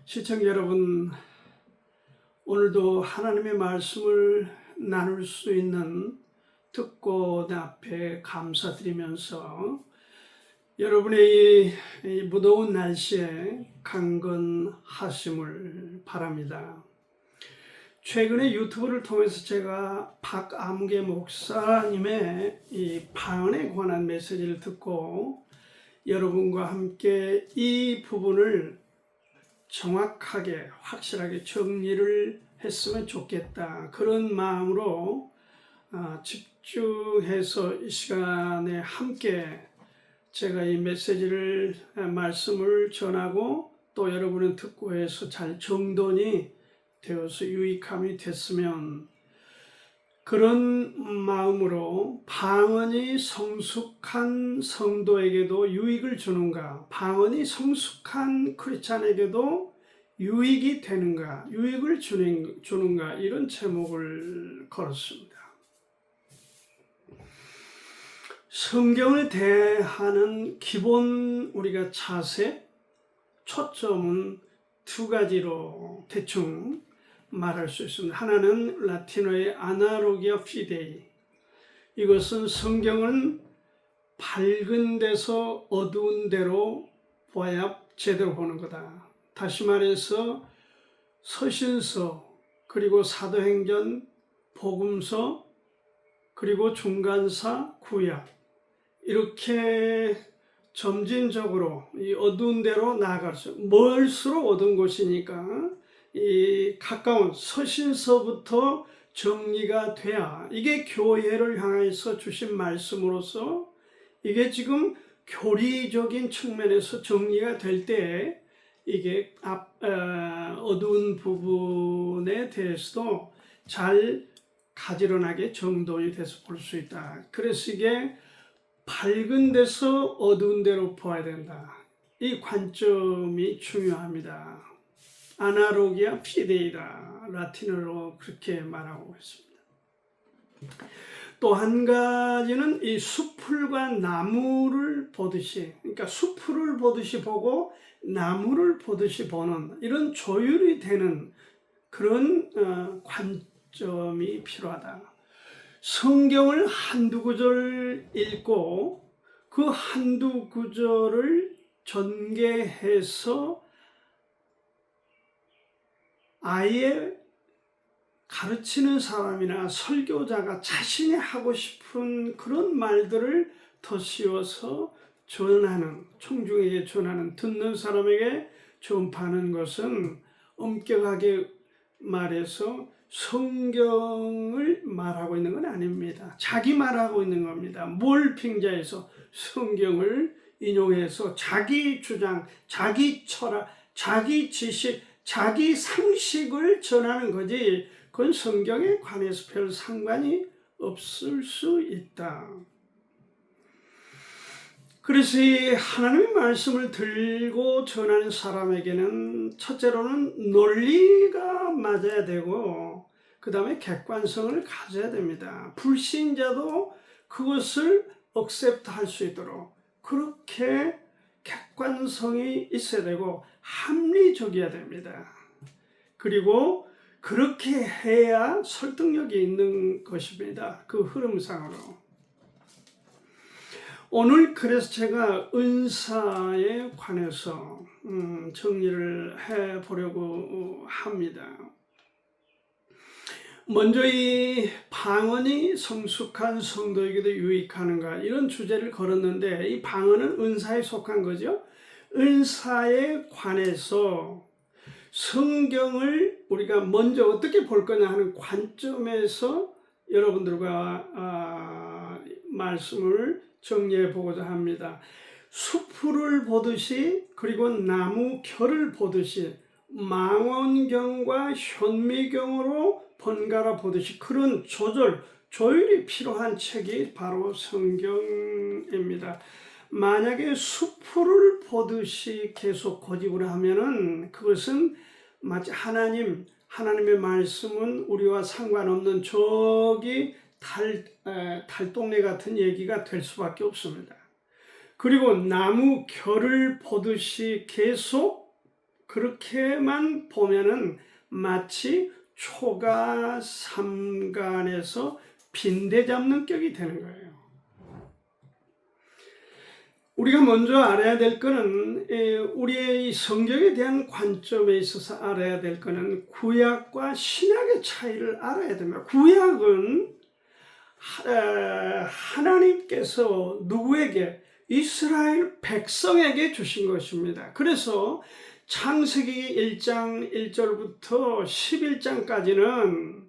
시청자 여러분, 오늘도 하나님의 말씀을 나눌 수 있는 특권 앞에 감사드리면서 여러분의 이 무더운 날씨에 강건하심을 바랍니다. 최근에 유튜브를 통해서 제가 박아무개 목사님의 이 방언에 관한 메시지를 듣고 여러분과 함께 이 부분을 정확하게 확실하게 정리를 했으면 좋겠다, 그런 마음으로 집중해서 이 시간에 함께 제가 이 메시지를 말씀을 전하고 또 여러분은 듣고 해서 잘 정돈이 되어서 유익함이 됐으면, 그런 마음으로 방언이 성숙한 성도에게도 유익을 주는가, 방언이 성숙한 크리스찬에게도 유익이 되는가, 유익을 주는가, 이런 제목을 걸었습니다. 성경을 대하는 기본 우리가 자세, 초점은 두 가지로 대충 말할 수 있습니다. 하나는 라틴어의 아나로기아 피데이, 이것은 성경은 밝은 데서 어두운 데로 보아야 제대로 보는 거다. 다시 말해서 서신서, 그리고 사도행전, 복음서, 그리고 중간사, 구약, 이렇게 점진적으로 이 어두운 데로 나아갈 수, 멀수록 어두운 곳이니까 이 가까운 서신서부터 정리가 돼야, 이게 교회를 향해서 주신 말씀으로서 이게 지금 교리적인 측면에서 정리가 될 때 이게 어두운 부분에 대해서도 잘 가지런하게 정돈이 돼서 볼 수 있다. 그래서 이게 밝은 데서 어두운 데로 보아야 된다. 이 관점이 중요합니다. 아나로기아 피데이다, 라틴어로 그렇게 말하고 있습니다. 또 한 가지는 이 숲풀과 나무를 보듯이, 그러니까 숲풀을 보듯이 보고 나무를 보듯이 보는, 이런 조율이 되는 그런 관점이 필요하다. 성경을 한두 구절 읽고 그 한두 구절을 전개해서 아예 가르치는 사람이나 설교자가 자신이 하고 싶은 그런 말들을 더 씌워서 전하는, 청중에게 전하는, 듣는 사람에게 전파하는 것은 엄격하게 말해서 성경을 말하고 있는 건 아닙니다. 자기 말하고 있는 겁니다. 뭘 빙자해서 성경을 인용해서 자기 주장, 자기 철학, 자기 지식, 자기 상식을 전하는 거지, 그건 성경에 관해서 별 상관이 없을 수 있다. 그래서 이 하나님의 말씀을 들고 전하는 사람에게는 첫째로는 논리가 맞아야 되고, 그 다음에 객관성을 가져야 됩니다. 불신자도 그것을 억셉트할 수 있도록 그렇게 객관성이 있어야 되고 합리적이어야 됩니다. 그리고 그렇게 해야 설득력이 있는 것입니다. 그 흐름상으로. 오늘 그래서 제가 은사에 관해서 정리를 해보려고 합니다. 먼저 이 방언이 성숙한 성도에게도 유익하는가, 이런 주제를 걸었는데, 이 방언은 은사에 속한 거죠. 은사에 관해서 성경을 우리가 먼저 어떻게 볼 거냐 하는 관점에서 여러분들과 말씀을 정리해 보고자 합니다. 숲풀을 보듯이, 그리고 나무 결을 보듯이, 망원경과 현미경으로 번갈아 보듯이 그런 조율이 필요한 책이 바로 성경입니다. 만약에 숲풀을 보듯이 계속 고집을 하면은 그것은 마치 하나님의 말씀은 우리와 상관없는 저기 달동네 같은 얘기가 될 수밖에 없습니다. 그리고 나무 결을 보듯이 계속 그렇게만 보면은 마치 초가 삼간에서 빈대 잡는 격이 되는 거예요. 우리가 먼저 알아야 될 거는 우리의 성경에 대한 관점에 있어서 알아야 될 거는 구약과 신약의 차이를 알아야 됩니다. 구약은 하나님께서 누구에게? 이스라엘 백성에게 주신 것입니다. 그래서 창세기 1장 1절부터 11장까지는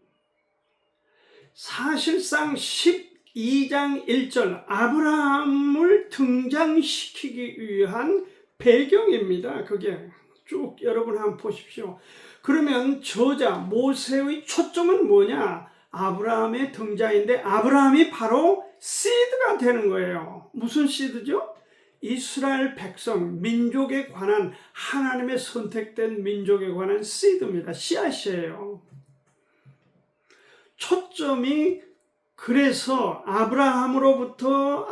사실상 12장 1절 아브라함을 등장시키기 위한 배경입니다. 그게 쭉 여러분 한번 보십시오. 그러면 저자 모세의 초점은 뭐냐? 아브라함의 등장인데 아브라함이 바로 시드가 되는 거예요. 무슨 시드죠? 이스라엘 백성, 민족에 관한 하나님의 선택된 민족에 관한 시드입니다. 씨앗이에요. 초점이 그래서 아브라함으로부터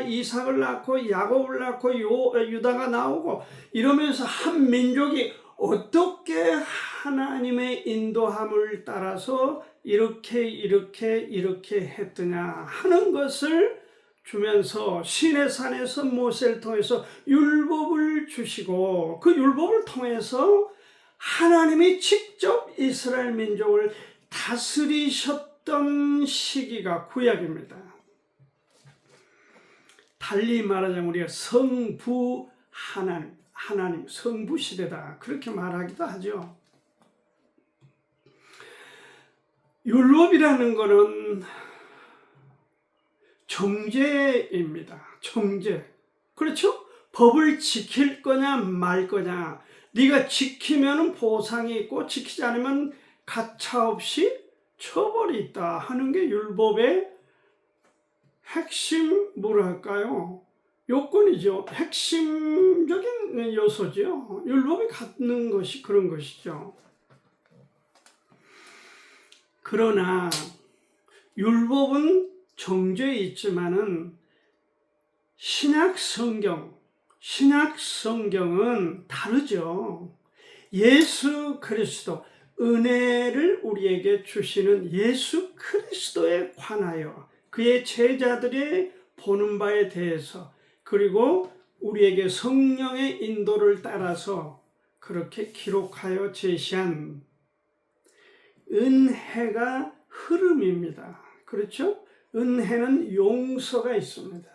이삭을 낳고 야곱을 낳고 유다가 나오고 이러면서 한 민족이 어떻게 하나님의 인도함을 따라서 이렇게 했더냐 하는 것을 주면서 시내산에서 모세를 통해서 율법을 주시고 그 율법을 통해서 하나님이 직접 이스라엘 민족을 다스리셨던 시기가 구약입니다. 달리 말하자면 우리가 성부 하나님 성부 시대다 그렇게 말하기도 하죠. 율법이라는 것은 정죄입니다. 정죄. 그렇죠? 법을 지킬 거냐 말 거냐. 네가 지키면 보상이 있고 지키지 않으면 가차없이 처벌이 있다 하는 게 율법의 핵심 뭐랄까요? 요건이죠. 핵심적인 요소죠. 율법이 갖는 것이 그런 것이죠. 그러나 율법은 정죄에 있지만은 신약 성경은 다르죠. 예수 그리스도 은혜를 우리에게 주시는 예수 그리스도에 관하여 그의 제자들이 보는 바에 대해서 그리고 우리에게 성령의 인도를 따라서 그렇게 기록하여 제시한 은혜가 흐름입니다. 그렇죠? 은혜는 용서가 있습니다.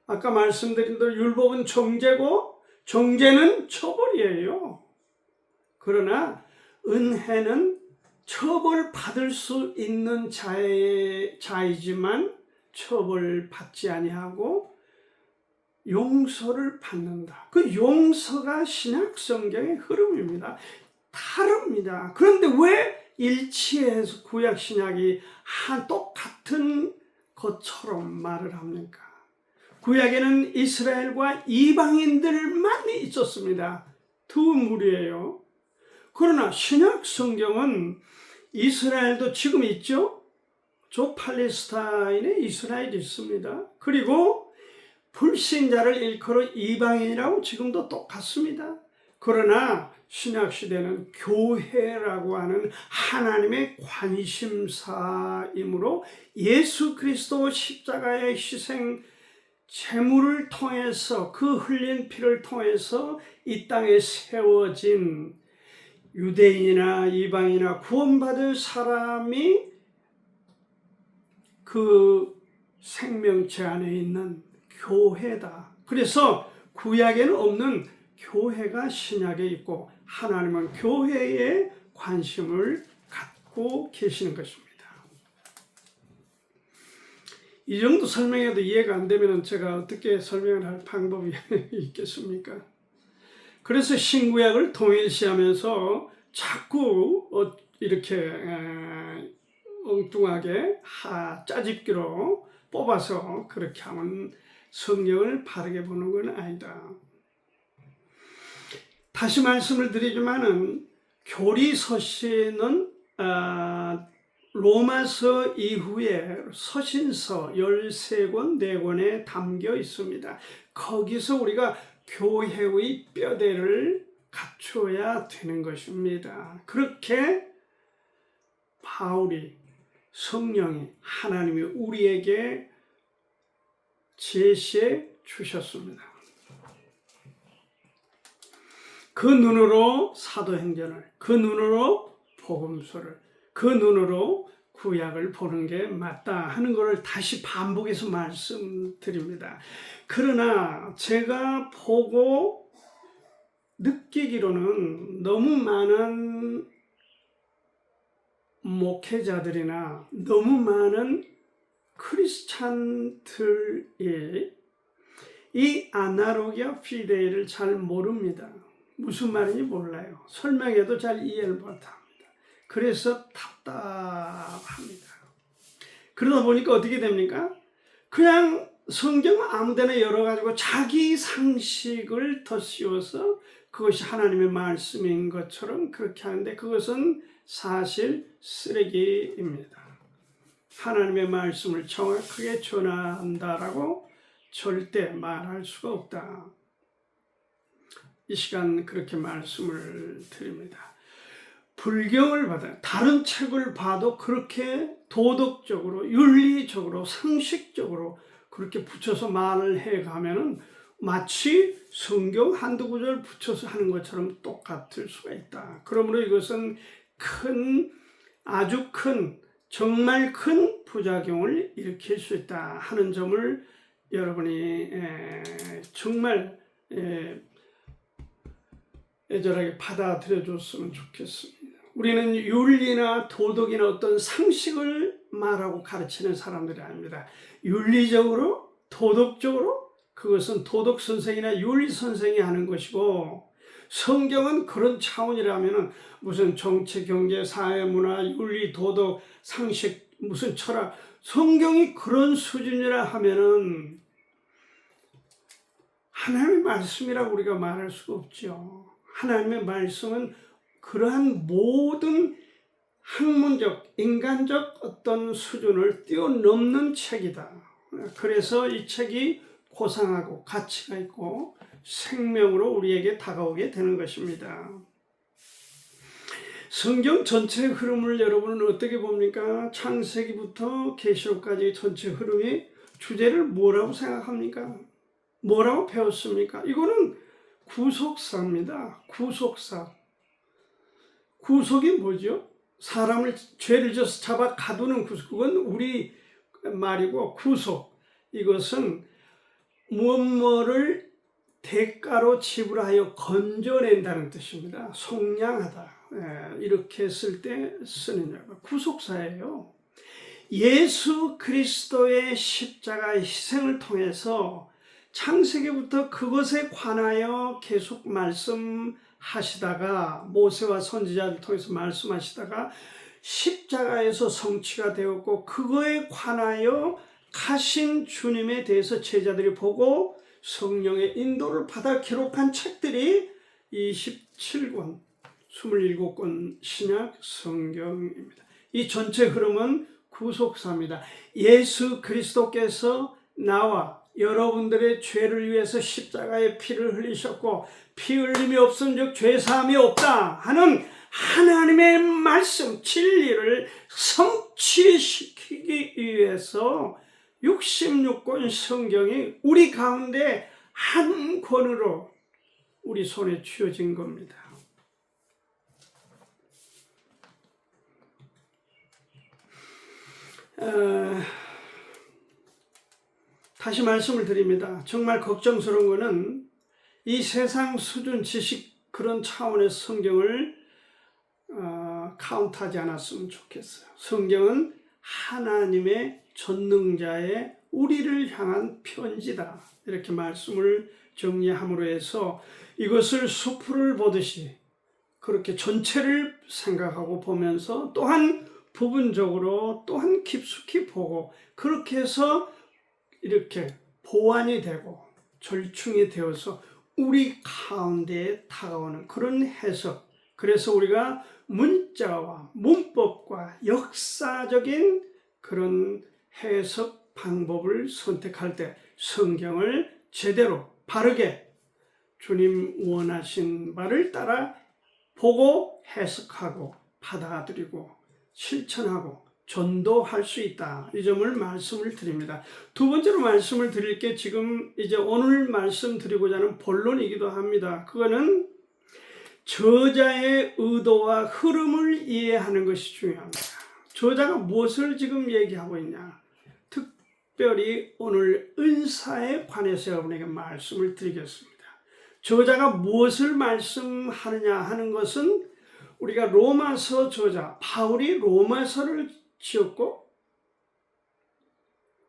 아까 말씀드린 대로 율법은 정죄고 정죄는 처벌이에요. 그러나 은혜는 처벌받을 수 있는 자이지만 처벌받지 아니하고 용서를 받는다. 그 용서가 신약 성경의 흐름입니다. 다릅니다. 그런데 왜 일치해서 구약 신약이 똑같은 것처럼 말을 합니까? 구약에는 이스라엘과 이방인들만 있었습니다. 두 무리예요. 그러나 신약 성경은 이스라엘도 지금 있죠? 저 팔레스타인에 이스라엘이 있습니다. 그리고 불신자를 일컬어 이방인이라고 지금도 똑같습니다. 그러나 신약시대는 교회라고 하는 하나님의 관심사이므로 예수 그리스도 십자가의 희생 제물을 통해서 그 흘린 피를 통해서 이 땅에 세워진 유대인이나 이방인이나 구원받을 사람이 그 생명체 안에 있는 교회다. 그래서 구약에는 없는 교회가 신약에 있고 하나님은 교회에 관심을 갖고 계시는 것입니다. 이 정도 설명해도 이해가 안 되면 제가 어떻게 설명을 할 방법이 있겠습니까? 그래서 신구약을 동일시하면서 자꾸 이렇게 엉뚱하게 짜집기로 뽑아서 그렇게 하면 성경을 바르게 보는 건 아니다. 다시 말씀을 드리지만은 교리서신은 로마서 이후에 서신서 13권, 4권에 담겨 있습니다. 거기서 우리가 교회의 뼈대를 갖춰야 되는 것입니다. 그렇게 바울이 성령이 하나님이 우리에게 제시해 주셨습니다. 그 눈으로 사도행전을, 그 눈으로 복음서를, 그 눈으로 구약을 보는 게 맞다 하는 것을 다시 반복해서 말씀드립니다. 그러나 제가 보고 느끼기로는 너무 많은 목회자들이나 너무 많은 크리스찬들이 이 아나로기아 피데이를 잘 모릅니다. 무슨 말인지 몰라요. 설명해도 잘 이해를 못합니다. 그래서 답답합니다. 그러다 보니까 어떻게 됩니까? 그냥 성경 아무데나 열어가지고 자기 상식을 덧씌워서 그것이 하나님의 말씀인 것처럼 그렇게 하는데 그것은 사실 쓰레기입니다. 하나님의 말씀을 정확하게 전한다라고 절대 말할 수가 없다. 이 시간 그렇게 말씀을 드립니다. 불경을 받아 다른 책을 봐도 그렇게 도덕적으로, 윤리적으로, 상식적으로 그렇게 붙여서 말을 해가면은 마치 성경 한두 구절 붙여서 하는 것처럼 똑같을 수가 있다. 그러므로 이것은 아주 큰, 정말 큰 부작용을 일으킬 수 있다 하는 점을 여러분이 정말 애절하게 받아들여 줬으면 좋겠습니다. 우리는 윤리나 도덕이나 어떤 상식을 말하고 가르치는 사람들이 아닙니다. 윤리적으로, 도덕적으로 그것은 도덕 선생이나 윤리 선생이 하는 것이고 성경은 그런 차원이라면 무슨 정치, 경제, 사회, 문화, 윤리, 도덕, 상식, 무슨 철학 성경이 그런 수준이라 하면은 하나님의 말씀이라고 우리가 말할 수가 없죠. 하나님의 말씀은 그러한 모든 학문적, 인간적 어떤 수준을 뛰어넘는 책이다. 그래서 이 책이 고상하고 가치가 있고 생명으로 우리에게 다가오게 되는 것입니다. 성경 전체 흐름을 여러분은 어떻게 봅니까? 창세기부터 계시록까지 전체 흐름이 주제를 뭐라고 생각합니까? 뭐라고 배웠습니까? 이거는 구속사입니다. 구속사. 구속이 뭐죠? 사람을 죄를 져서 잡아 가두는 구속. 그건 우리 말이고 구속. 이것은 무엇뭐를 대가로 지불하여 건져낸다는 뜻입니다. 속량하다. 이렇게 쓸 때 쓰는 구속사예요. 예수 그리스도의 십자가의 희생을 통해서 창세기부터 그것에 관하여 계속 말씀하시다가 모세와 선지자를 통해서 말씀하시다가 십자가에서 성취가 되었고 그거에 관하여 가신 주님에 대해서 제자들이 보고 성령의 인도를 받아 기록한 책들이 27권, 27권 신약 성경입니다. 이 전체 흐름은 구속사입니다. 예수 그리스도께서 나와 여러분들의 죄를 위해서 십자가에 피를 흘리셨고 피 흘림이 없은즉 죄사함이 없다 하는 하나님의 말씀 진리를 성취시키기 위해서 66권 성경이 우리 가운데 한 권으로 우리 손에 쥐어진 겁니다. 다시 말씀을 드립니다. 정말 걱정스러운 것은 이 세상 수준 지식 그런 차원의 성경을 카운트하지 않았으면 좋겠어요. 성경은 하나님의 전능자의 우리를 향한 편지다. 이렇게 말씀을 정리함으로 해서 이것을 수풀을 보듯이 그렇게 전체를 생각하고 보면서 또한 부분적으로 또한 깊숙이 보고 그렇게 해서 이렇게 보완이 되고 절충이 되어서 우리 가운데에 다가오는 그런 해석. 그래서 우리가 문자와 문법과 역사적인 그런 해석 방법을 선택할 때 성경을 제대로 바르게 주님 원하신 바를 따라 보고 해석하고 받아들이고 실천하고 전도할 수 있다. 이 점을 말씀을 드립니다. 두 번째로 말씀을 드릴 게 지금 이제 오늘 말씀드리고자 하는 본론이기도 합니다. 그거는 저자의 의도와 흐름을 이해하는 것이 중요합니다. 저자가 무엇을 지금 얘기하고 있냐? 특별히 오늘 은사에 관해서 여러분에게 말씀을 드리겠습니다. 저자가 무엇을 말씀하느냐 하는 것은 우리가 로마서 저자 바울이 로마서를 지었고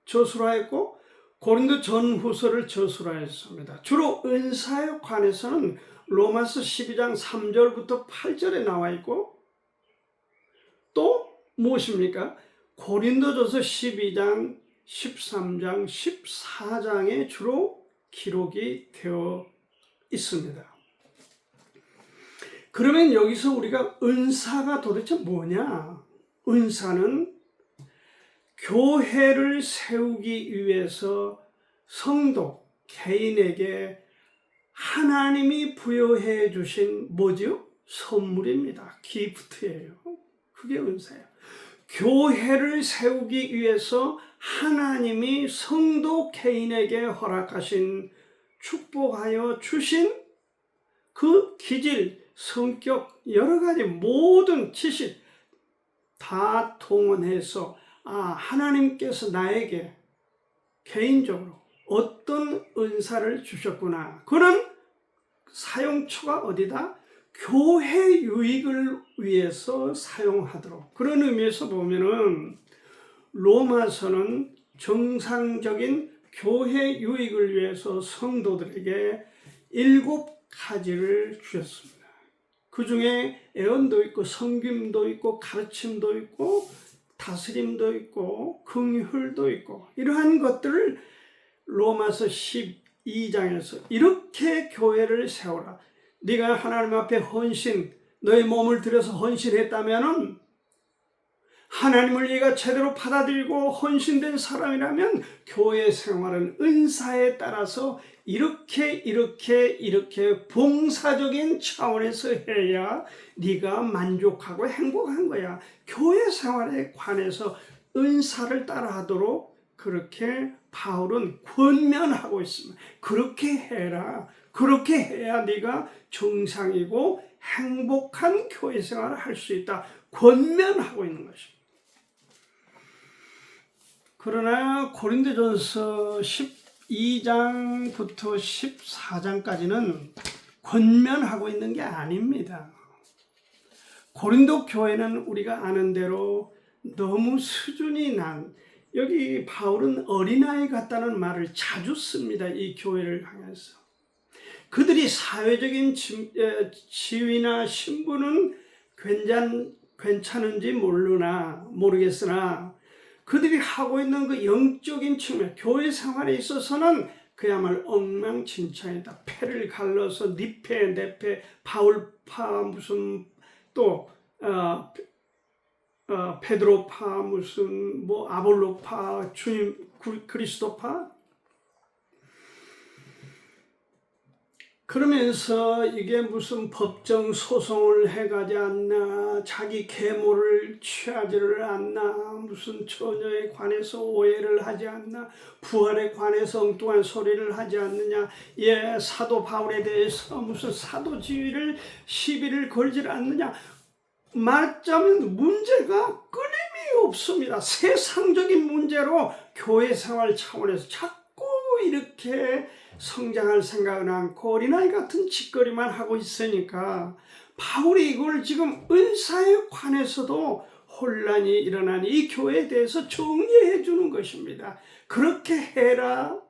저술화했고 고린도 전후서를 저술화했습니다. 주로 은사에 관해서는 로마서 12장 3절부터 8절에 나와 있고 또 무엇입니까? 고린도전서 12장, 13장, 14장에 주로 기록이 되어 있습니다. 그러면 여기서 우리가 은사가 도대체 뭐냐? 은사는 교회를 세우기 위해서 성도, 개인에게 하나님이 부여해 주신 뭐죠? 선물입니다. 기프트예요. 그게 은사예요. 교회를 세우기 위해서 하나님이 성도 개인에게 허락하신 축복하여 주신 그 기질, 성격, 여러 가지 모든 지식 다 동원해서 하나님께서 나에게 개인적으로 어떤 은사를 주셨구나. 그런 사용처가 어디다? 교회 유익을 위해서 사용하도록. 그런 의미에서 보면은 로마서는 정상적인 교회 유익을 위해서 성도들에게 7가지를 주셨습니다. 그 중에 애언도 있고 섬김도 있고 가르침도 있고 다스림도 있고 긍휼도 있고 이러한 것들을 로마서 12장에서 이렇게 교회를 세워라. 네가 하나님 앞에 헌신, 너의 몸을 들여서 헌신했다면은 하나님을 네가 제대로 받아들이고 헌신된 사람이라면 교회 생활은 은사에 따라서 이렇게 봉사적인 차원에서 해야 네가 만족하고 행복한 거야. 교회 생활에 관해서 은사를 따라하도록 그렇게 바울은 권면하고 있습니다. 그렇게 해라. 그렇게 해야 네가 정상이고 행복한 교회 생활을 할 수 있다. 권면하고 있는 것입니다. 그러나 고린도전서 12장부터 14장까지는 권면하고 있는 게 아닙니다. 고린도 교회는 우리가 아는 대로 너무 수준이 난, 여기 바울은 어린아이 같다는 말을 자주 씁니다. 이 교회를 향해서. 그들이 사회적인 지위나 신분은 괜찮은지 모르겠으나 그들이 하고 있는 그 영적인 측면, 교회 생활에 있어서는 그야말로 엉망진창이다. 패를 갈라서 니패, 내패, 바울파 무슨 또 베드로파 무슨 뭐 아볼로파, 주님 그리스도파. 그러면서 이게 무슨 법정 소송을 해가지 않나, 자기 계모를 취하지를 않나, 무슨 처녀에 관해서 오해를 하지 않나, 부활에 관해서 엉뚱한 소리를 하지 않느냐, 사도 바울에 대해서 무슨 사도 지위를 시비를 걸지 않느냐. 말하자면 문제가 끊임이 없습니다. 세상적인 문제로 교회 생활 차원에서 자꾸 이렇게 성장할 생각은 않고 어린아이 같은 짓거리만 하고 있으니까 바울이 이걸 지금 은사에 관해서도 혼란이 일어나니 이 교회에 대해서 정리해 주는 것입니다. 그렇게 해라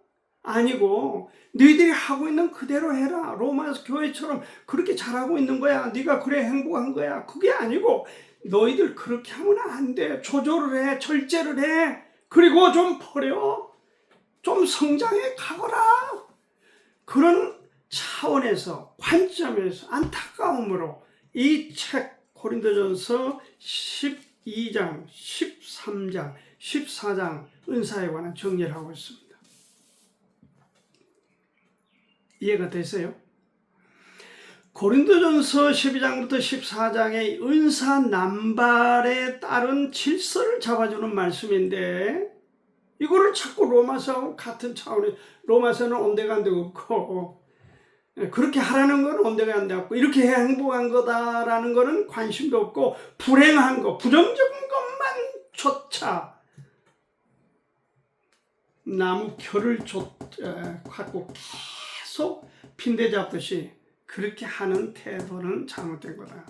아니고 너희들이 하고 있는 그대로 해라. 로마 교회처럼 그렇게 잘하고 있는 거야. 네가 그래 행복한 거야. 그게 아니고 너희들 그렇게 하면 안 돼. 조절을 해. 절제를 해. 그리고 좀 버려. 좀 성장해 가거라. 그런 차원에서 관점에서 안타까움으로 이 책 고린도전서 12장, 13장, 14장 은사에 관한 정리를 하고 있습니다. 이해가 되세요? 고린도전서 12장부터 14장의 은사 남발에 따른 질서를 잡아주는 말씀인데 이거를 자꾸 로마서하고 같은 차원에, 로마서는 온데간데 없고 그렇게 하라는 건 온데간데 없고 이렇게 해야 행복한 거다라는 거는 관심도 없고 불행한 거, 부정적인 것만조차 나무 결을 갖고 계속 빈대 잡듯이 그렇게 하는 태도는 잘못된 거다.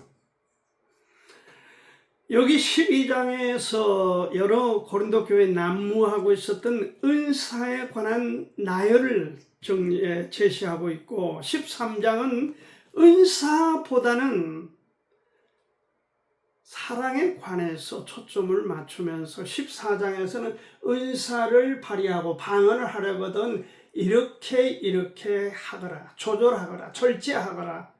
여기 12장에서 여러 고린도 교회에 난무하고 있었던 은사에 관한 나열을 제시하고 있고 13장은 은사보다는 사랑에 관해서 초점을 맞추면서 14장에서는 은사를 발휘하고 방언을 하려거든 이렇게 하거라, 조절하거라, 절제하거라,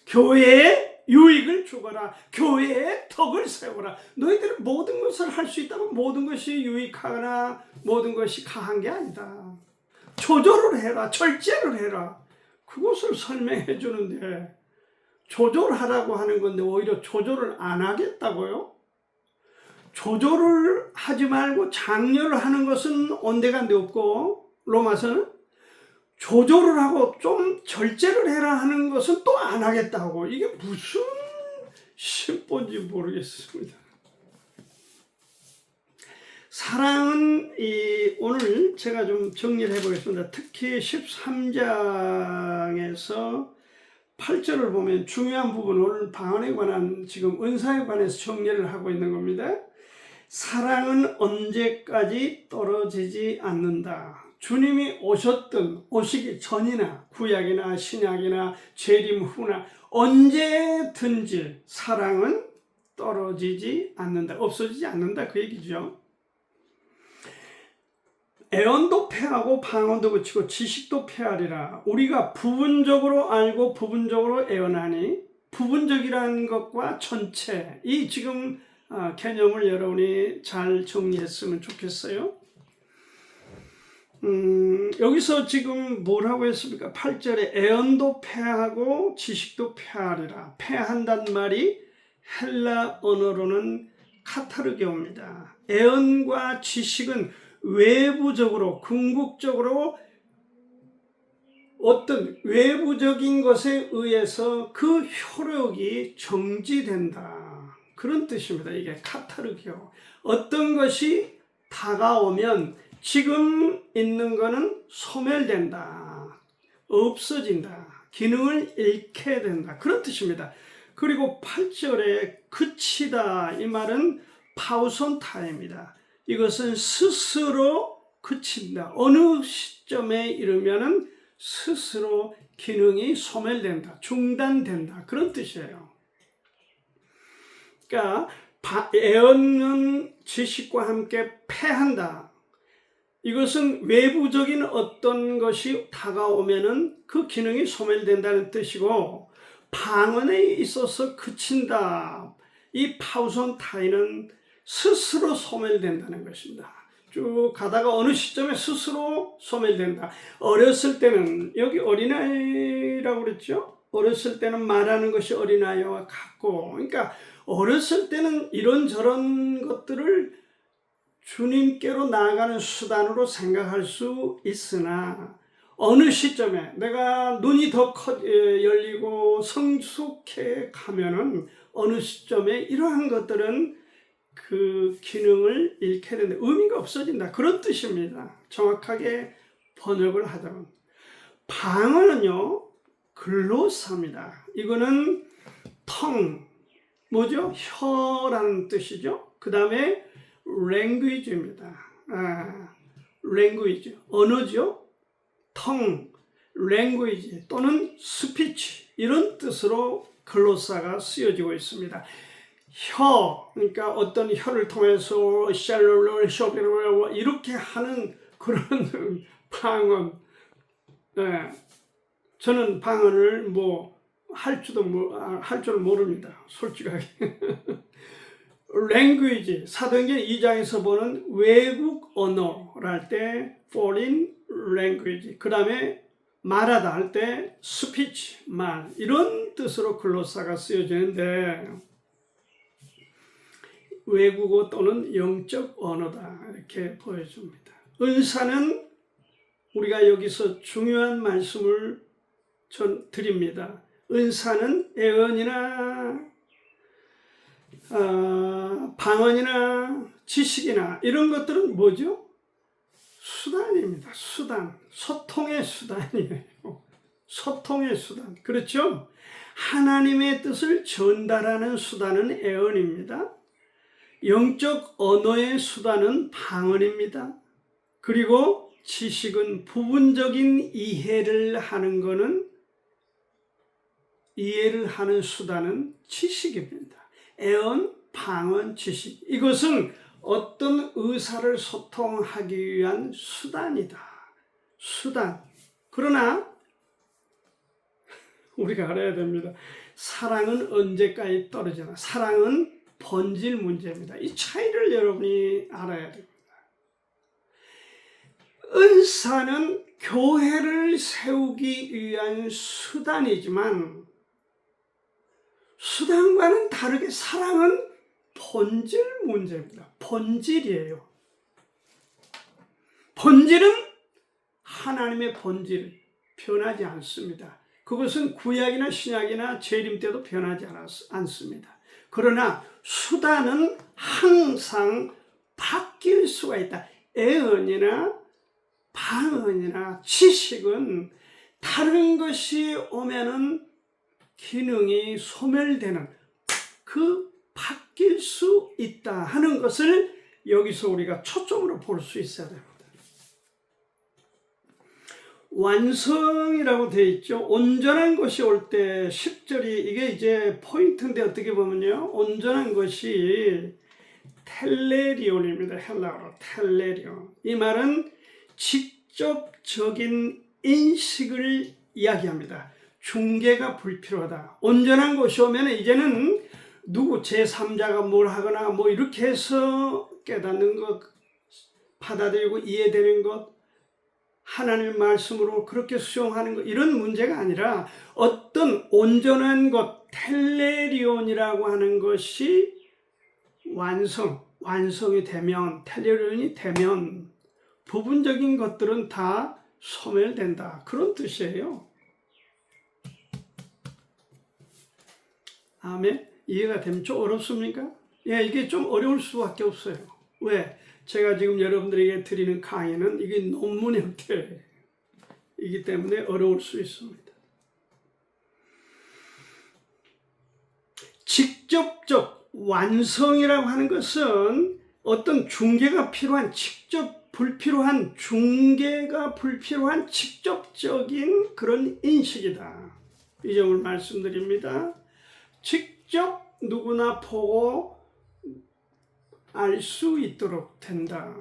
교회에 유익을 주거라, 교회에 덕을 세우라. 너희들은 모든 것을 할 수 있다면 모든 것이 유익하거나 모든 것이 가한 게 아니다. 조절을 해라, 절제를 해라. 그것을 설명해 주는데 조절하라고 하는 건데 오히려 조절을 안 하겠다고요? 조절을 하지 말고 장려를 하는 것은 온데간데 없고 로마서는 조절을 하고 좀 절제를 해라 하는 것은 또 안 하겠다고. 이게 무슨 심보인지 모르겠습니다. 사랑은 오늘 제가 좀 정리를 해보겠습니다. 특히 13장에서 8절을 보면 중요한 부분, 오늘 방언에 관한 지금 은사에 관해서 정리를 하고 있는 겁니다. 사랑은 언제까지 떨어지지 않는다. 주님이 오시기 전이나 구약이나 신약이나 재림 후나 언제든지 사랑은 떨어지지 않는다. 없어지지 않는다. 그 얘기죠. 애언도 패하고 방언도 그치고 지식도 패하리라. 우리가 부분적으로 알고 부분적으로 애언하니 부분적이라는 것과 전체 이 지금 개념을 여러분이 잘 정리했으면 좋겠어요. 여기서 지금 뭐라고 했습니까? 8절에 애언도 패하고 지식도 패하리라. 패한단 말이 헬라 언어로는 카타르게오입니다. 애언과 지식은 외부적으로, 궁극적으로 어떤 외부적인 것에 의해서 그 효력이 정지된다. 그런 뜻입니다. 이게 카타르게오. 어떤 것이 다가오면 지금 있는 거는 소멸된다. 없어진다. 기능을 잃게 된다. 그런 뜻입니다. 그리고 8절에 그치다. 이 말은 파우손타입니다. 이것은 스스로 그친다. 어느 시점에 이르면은 스스로 기능이 소멸된다. 중단된다. 그런 뜻이에요. 그러니까 애언은 지식과 함께 패한다. 이것은 외부적인 어떤 것이 다가오면은 그 기능이 소멸된다는 뜻이고 방언에 있어서 그친다. 이 파우손타이는 스스로 소멸된다는 것입니다. 쭉 가다가 어느 시점에 스스로 소멸된다. 어렸을 때는 여기 어린아이라고 그랬죠? 어렸을 때는 말하는 것이 어린아이와 같고 그러니까 어렸을 때는 이런저런 것들을 주님께로 나아가는 수단으로 생각할 수 있으나 어느 시점에 내가 눈이 더 열리고 성숙해 가면은 어느 시점에 이러한 것들은 그 기능을 잃게 된다. 의미가 없어진다. 그런 뜻입니다. 정확하게 번역을 하자면. 방언은요, 글로사입니다. 이거는 뭐죠? 혀라는 뜻이죠. 그 다음에 language입니다. language, 언어죠. language 또는 speech 이런 뜻으로 글로사가 쓰여지고 있습니다. 그러니까 어떤 혀를 통해서 이렇게 하는 그런 방언. 저는 방언을 할 줄은 모릅니다. 솔직하게. language, 사도행전 2장에서 보는 외국 언어를 할 때 foreign language, 그 다음에 말하다 할 때 스피치, 말 이런 뜻으로 글로사가 쓰여지는데 외국어 또는 영적 언어다 이렇게 보여줍니다. 은사는 우리가 여기서 중요한 말씀을 전 드립니다. 은사는 애언이나 방언이나 지식이나 이런 것들은 뭐죠? 수단입니다. 수단. 소통의 수단이에요. 소통의 수단. 그렇죠? 하나님의 뜻을 전달하는 수단은 애언입니다. 영적 언어의 수단은 방언입니다. 그리고 지식은 부분적인 이해를 하는 수단은 지식입니다. 애언, 방언, 지식. 이것은 어떤 의사를 소통하기 위한 수단이다. 수단. 그러나 우리가 알아야 됩니다. 사랑은 언제까지 떨어지나? 사랑은 본질 문제입니다. 이 차이를 여러분이 알아야 됩니다. 은사는 교회를 세우기 위한 수단이지만 수단과는 다르게 사랑은 본질 문제입니다. 본질이에요. 본질은 하나님의 본질, 변하지 않습니다. 그것은 구약이나 신약이나 재림 때도 변하지 않습니다. 그러나 수단은 항상 바뀔 수가 있다. 애언이나 방언이나 지식은 다른 것이 오면은 기능이 소멸되는 그 바뀔 수 있다 하는 것을 여기서 우리가 초점으로 볼 수 있어야 됩니다. 완성이라고 되어 있죠. 온전한 것이 올 때 10절이 이게 이제 포인트인데 어떻게 보면요. 온전한 것이 텔레리온입니다. 헬라어로 텔레리온. 이 말은 직접적인 인식을 이야기합니다. 중개가 불필요하다. 온전한 것이 오면 이제는 누구 제3자가 뭘 하거나 뭐 이렇게 해서 깨닫는 것, 받아들이고 이해되는 것, 하나님의 말씀으로 그렇게 수용하는 것 이런 문제가 아니라 어떤 온전한 것, 텔레리온이라고 하는 것이 완성이 되면, 텔레리온이 되면 부분적인 것들은 다 소멸된다. 그런 뜻이에요. 아멘. 이해가 되면 좀 어렵습니까? 예, 이게 좀 어려울 수밖에 없어요. 왜? 제가 지금 여러분들에게 드리는 강의는 이게 논문의 형태이기 때문에 어려울 수 있습니다. 직접적 완성이라고 하는 것은 어떤 중개가 필요한 중개가 불필요한 직접적인 그런 인식이다. 이 점을 말씀드립니다. 직접 누구나 보고 알 수 있도록 된다.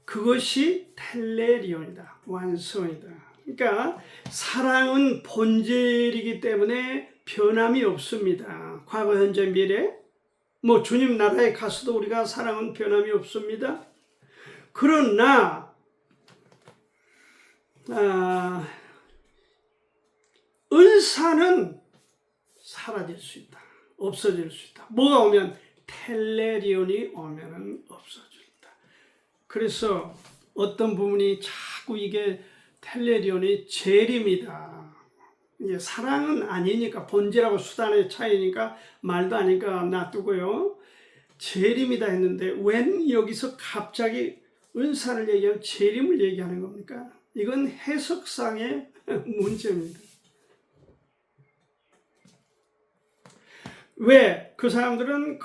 그것이 텔레리온이다. 완성이다. 그러니까 사랑은 본질이기 때문에 변함이 없습니다. 과거, 현재, 미래. 뭐 주님 나라에 가서도 우리가 사랑은 변함이 없습니다. 그러나 은사는 사라질 수 있다. 없어질 수 있다. 뭐가 오면? 텔레리온이 오면은 없어진다. 그래서 어떤 부분이 자꾸 이게 텔레리온이 재림이다. 이제 사랑은 아니니까 본질하고 수단의 차이니까 말도 아니까 놔두고요. 재림이다 했는데 웬 여기서 갑자기 은사를 얘기하면 재림을 얘기하는 겁니까? 이건 해석상의 문제입니다. 왜? 그 사람들은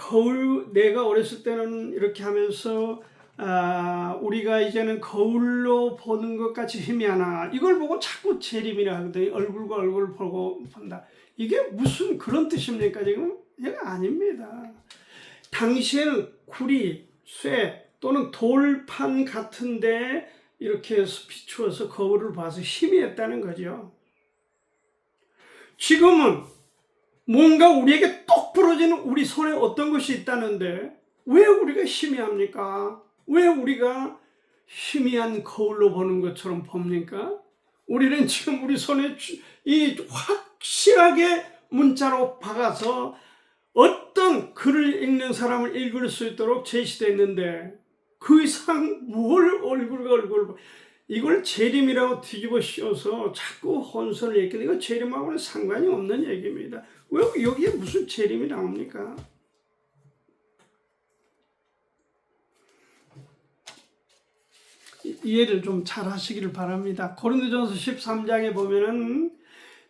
내가 어렸을 때는 이렇게 하면서 우리가 이제는 거울로 보는 것 같이 희미하나 이걸 보고 자꾸 재림이라 하거든요. 얼굴과 얼굴을 보고 본다. 이게 무슨 그런 뜻입니까 지금? 이게 아닙니다. 당시에는 구리, 쇠 또는 돌판 같은데 이렇게 해서 비추어서 거울을 봐서 희미했다는 거죠. 지금은 뭔가 우리에게 똑 부러지는 우리 손에 어떤 것이 있다는데 왜 우리가 희미합니까? 왜 우리가 희미한 거울로 보는 것처럼 봅니까? 우리는 지금 우리 손에 이 확실하게 문자로 박아서 어떤 글을 읽는 사람을 읽을 수 있도록 제시됐는데 그 이상 뭘 얼굴 이걸 재림이라고 뒤집어 씌워서 자꾸 혼선을 얘기하는 이거 재림하고는 상관이 없는 얘기입니다. 왜 여기에 무슨 재림이 나옵니까? 이해를 좀 잘 하시기를 바랍니다. 고린도전서 13장에 보면은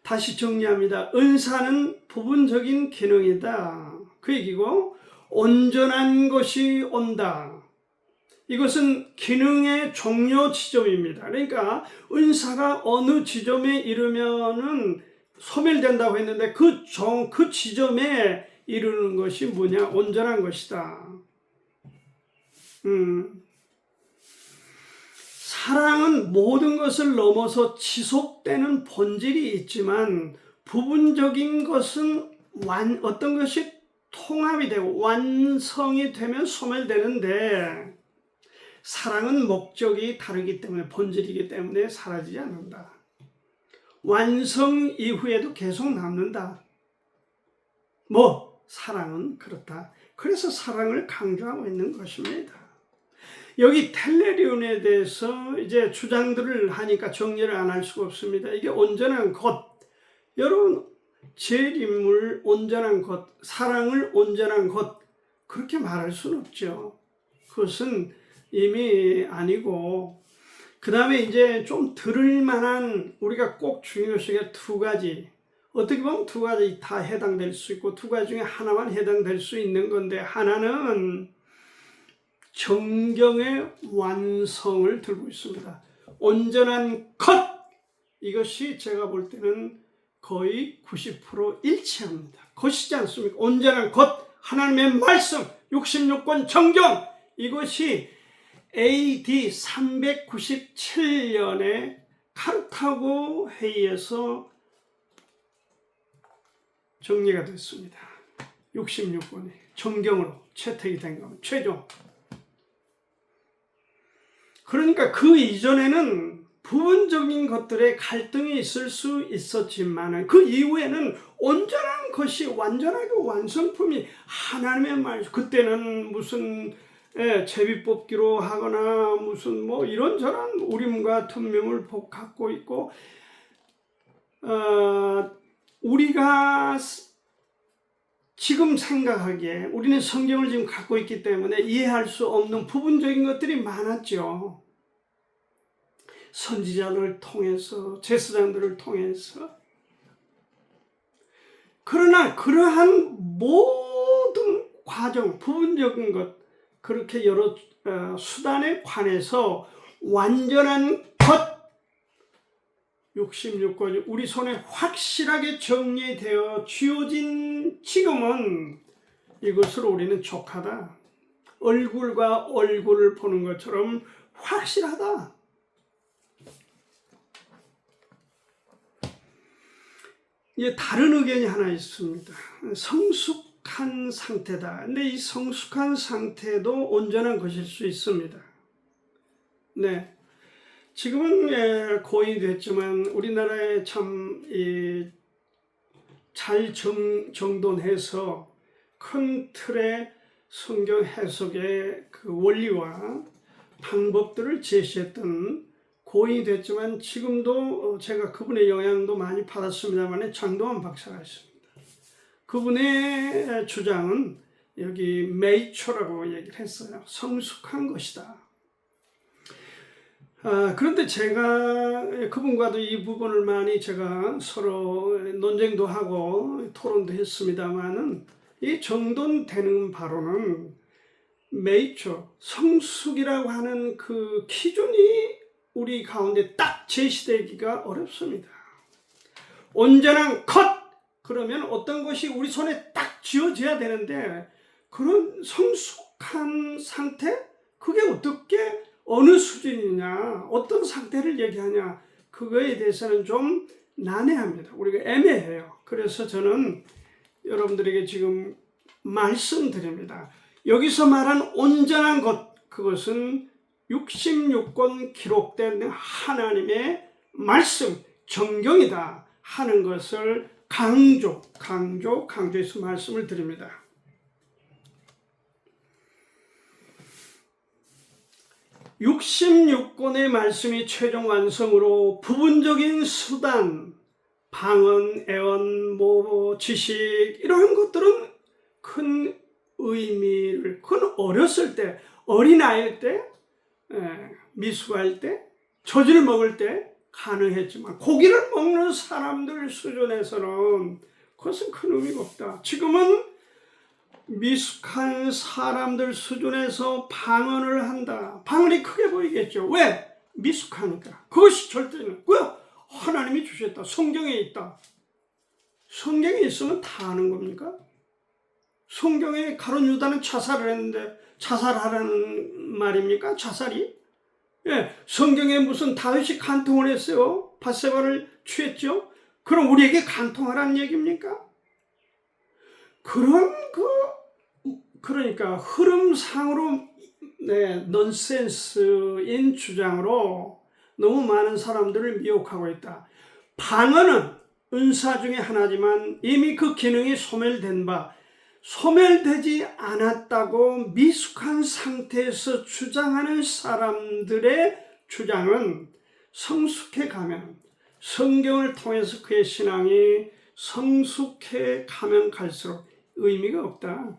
다시 정리합니다. 은사는 부분적인 기능이다. 그 얘기고 온전한 것이 온다. 이것은 기능의 종료 지점입니다. 그러니까 은사가 어느 지점에 이르면은 소멸된다고 했는데 그 지점에 이르는 것이 뭐냐? 온전한 것이다. 사랑은 모든 것을 넘어서 지속되는 본질이 있지만 부분적인 것은 어떤 것이 통합이 되고 완성이 되면 소멸되는데 사랑은 목적이 다르기 때문에 본질이기 때문에 사라지지 않는다. 완성 이후에도 계속 남는다. 사랑은 그렇다. 그래서 사랑을 강조하고 있는 것입니다. 여기 텔레리온에 대해서 이제 주장들을 하니까 정리를 안 할 수가 없습니다. 이게 온전한 것. 여러분, 재림을 온전한 것, 사랑을 온전한 것, 그렇게 말할 수는 없죠. 그것은 이미 아니고, 그 다음에 이제 좀 들을 만한 우리가 꼭 중요시 게 두 가지. 어떻게 보면 두 가지 다 해당될 수 있고, 두 가지 중에 하나만 해당될 수 있는 건데, 하나는 정경의 완성을 들고 있습니다. 온전한 것! 이것이 제가 볼 때는 거의 90% 일치합니다. 것이지 않습니까? 온전한 것, 하나님의 말씀, 66권 정경! 이것이 AD 397년에 카르타고 회의에서 정리가 됐습니다. 66권이 정경으로 채택이 된 겁니다. 최종. 그러니까 그 이전에는 부분적인 것들의 갈등이 있을 수 있었지만 그 이후에는 온전한 것이 완전하게 완성품이 하나님의 말. 그때는 무슨 제비뽑기로 하거나 무슨 이런저런 우림과 tum명을 갖고 있고 우리가 지금 생각하기에 우리는 성경을 지금 갖고 있기 때문에 이해할 수 없는 부분적인 것들이 많았죠. 선지자들을 통해서, 제사장들을 통해서. 그러나 그러한 모든 과정, 부분적인 것, 그렇게 여러 수단에 관해서 완전한 것, 66권이 우리 손에 확실하게 정리되어 쥐어진 지금은 이것을 우리는 족하다. 얼굴과 얼굴을 보는 것처럼 확실하다. 다른 의견이 하나 있습니다. 성숙한 상태다. 근데 이 성숙한 상태도 온전한 것일 수 있습니다. 네. 지금은 고인이 됐지만 우리나라에 참 잘 정돈해서 큰 틀의 성경 해석의 그 원리와 방법들을 제시했던 고인이 됐지만 지금도 제가 그분의 영향도 많이 받았습니다만 장동환 박사가 있습니다. 그분의 주장은 여기 메이처라고 얘기를 했어요. 성숙한 것이다. 그런데 제가 그분과도 이 부분을 많이 제가 서로 논쟁도 하고 토론도 했습니다만은 이 정돈되는 바로는 메이처, 성숙이라고 하는 그 기준이 우리 가운데 딱 제시되기가 어렵습니다. 온전한 것! 그러면 어떤 것이 우리 손에 딱 쥐어져야 되는데 그런 성숙한 상태? 그게 어떻게 어느 수준이냐, 어떤 상태를 얘기하냐, 그거에 대해서는 좀 난해합니다. 우리가 애매해요. 그래서 저는 여러분들에게 지금 말씀드립니다. 여기서 말한 온전한 것, 그것은 66권 기록된 하나님의 말씀, 정경이다 하는 것을 강조해서 말씀을 드립니다. (66권의) 말씀이 최종 완성으로 부분적인 수단, 방언, 애언, 지식 이런 것들은 큰 의미를, 그건 어렸을 때, 어린아이일 때, 미숙할 때, 저주를 먹을 때 가능했지만 고기를 먹는 사람들 수준에서는 그것은 큰 의미가 없다. 지금은 미숙한 사람들 수준에서 방언을 한다. 방언이 크게 보이겠죠. 왜? 미숙하니까. 그것이 절대는 뭐야? 하나님이 주셨다. 성경에 있다. 성경에 있으면 다 아는 겁니까? 성경에 가룟 유다는 자살을 했는데 자살하라는 말입니까? 자살이? 예, 성경에 무슨 다윗이 간통을 했어요? 밧세바를 취했죠? 그럼 우리에게 간통하라는 얘기입니까? 그러니까 흐름상으로 넌센스인 주장으로 너무 많은 사람들을 미혹하고 있다. 방언은 은사 중에 하나지만 이미 그 기능이 소멸되지 않았다고 미숙한 상태에서 주장하는 사람들의 주장은 성숙해 가면, 성경을 통해서 그의 신앙이 성숙해 가면 갈수록 의미가 없다.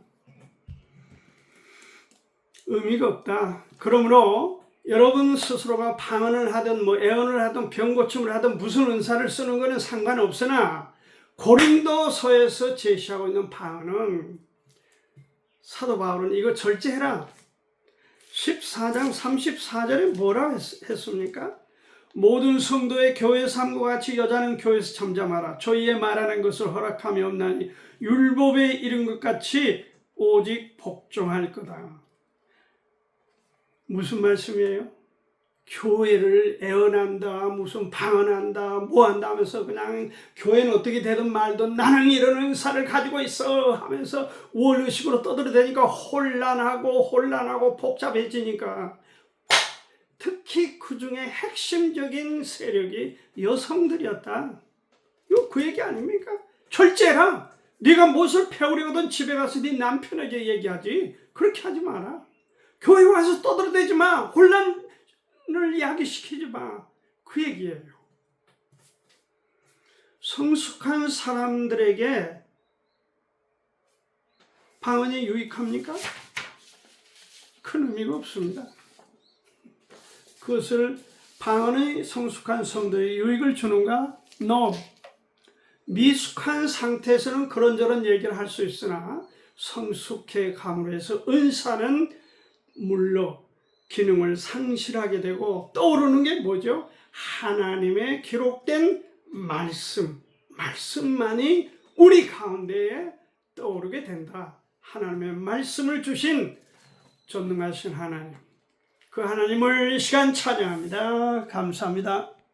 의미가 없다. 그러므로 여러분 스스로가 방언을 하든 애언을 하든 병고침을 하든 무슨 은사를 쓰는 것은 상관없으나 고린도서에서 제시하고 있는 방언은 사도 바울은 이거 절제해라. 14장 34절에 뭐라고 했습니까? 모든 성도의 교회 삶과 같이 여자는 교회에서 잠잠하라. 저희의 말하는 것을 허락함이 없나니 율법에 이른 것 같이 오직 복종할 거다. 무슨 말씀이에요? 교회를 애언한다, 무슨 방언한다, 뭐한다 하면서 그냥 교회는 어떻게 되든 말든 나는 이런 은사를 가지고 있어 하면서 원의식으로 떠들어대니까 혼란하고 복잡해지니까, 특히 그 중에 핵심적인 세력이 여성들이었다. 이거 그 얘기 아닙니까? 절제해라. 네가 무엇을 배우려거든 집에 가서 네 남편에게 얘기하지. 그렇게 하지 마라. 교회 와서 떠들어대지 마. 혼란을 야기시키지 마. 그 얘기예요. 성숙한 사람들에게 방언이 유익합니까? 큰 의미가 없습니다. 그것을 방언의 성숙한 성도에 유익을 주는가? No. 미숙한 상태에서는 그런저런 얘기를 할 수 있으나 성숙해 감으로 해서 은사는 물로 기능을 상실하게 되고 떠오르는 게 뭐죠? 하나님의 기록된 말씀만이 우리 가운데에 떠오르게 된다. 하나님의 말씀을 주신 전능하신 하나님, 그 하나님을 이 시간 찬양합니다. 감사합니다.